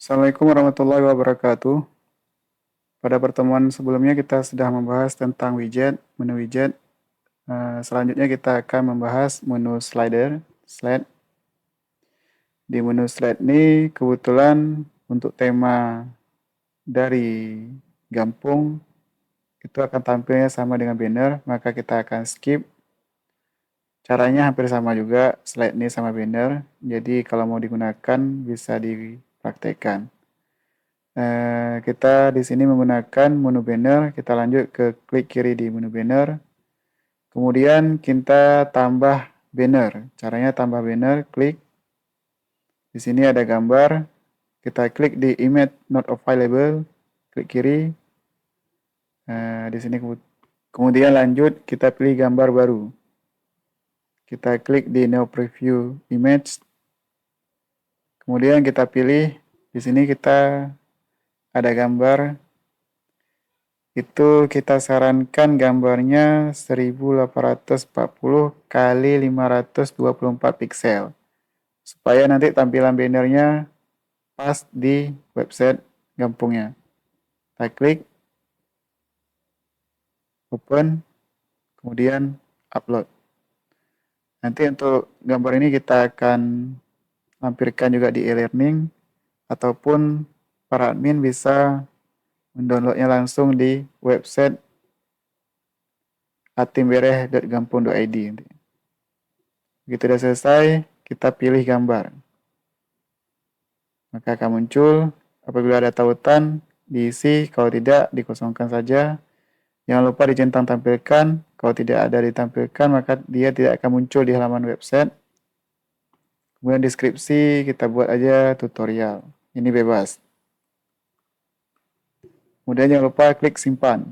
Assalamualaikum warahmatullahi wabarakatuh. Pada pertemuan sebelumnya kita sudah membahas tentang widget, menu widget. Selanjutnya kita akan membahas menu slide. Di menu slide ini kebetulan untuk tema dari Gampung itu akan tampilnya sama dengan banner, maka kita akan skip. Caranya hampir sama juga, slide ini sama banner. Jadi kalau mau digunakan bisa dipraktekkan. Kita di sini menggunakan menu banner, kita lanjut ke klik kiri di menu banner. Kemudian kita tambah banner. Caranya tambah banner, klik. Di sini ada gambar, kita klik di image not available, klik kiri. Di sini kemudian lanjut kita pilih gambar baru. Kita klik di new preview image. Kemudian kita pilih di sini kita ada gambar. Itu kita sarankan gambarnya 1840 kali 524 pixel. Supaya nanti tampilan bannernya pas di website Gampungnya. Kita klik, open, kemudian upload. Nanti untuk gambar ini kita akan lampirkan juga di e-learning, ataupun para admin bisa mendownloadnya langsung di website atimbereh.gampung.id. Begitu sudah selesai, kita pilih gambar. Maka akan muncul, apabila ada tautan, diisi, kalau tidak, dikosongkan saja. Jangan lupa dicentang tampilkan, kalau tidak ada ditampilkan, maka dia tidak akan muncul di halaman website. Kemudian deskripsi, kita buat aja tutorial. Ini bebas. Kemudian jangan lupa klik simpan.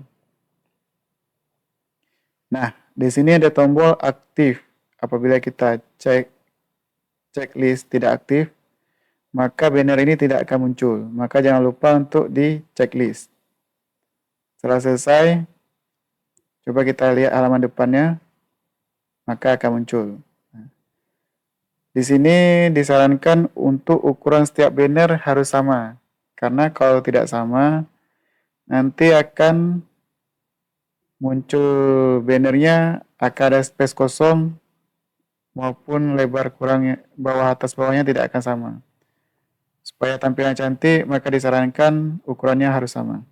Nah, di sini ada tombol aktif. Apabila kita checklist tidak aktif, maka banner ini tidak akan muncul. Maka jangan lupa untuk di checklist. Setelah selesai, coba kita lihat halaman depannya, maka akan muncul. Di sini disarankan untuk ukuran setiap banner harus sama. Karena kalau tidak sama, nanti akan muncul bannernya akan ada space kosong maupun lebar kurang bawah atas bawahnya tidak akan sama. Supaya tampilan cantik, maka disarankan ukurannya harus sama.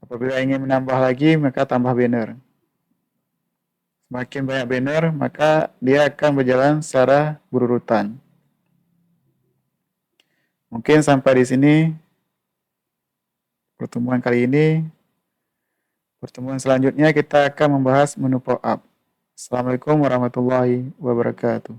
Apabila ingin menambah lagi, maka tambah banner. Semakin banyak banner, maka dia akan berjalan secara berurutan. Mungkin sampai di sini pertemuan kali ini. Pertemuan selanjutnya kita akan membahas menu pop-up. Assalamualaikum warahmatullahi wabarakatuh.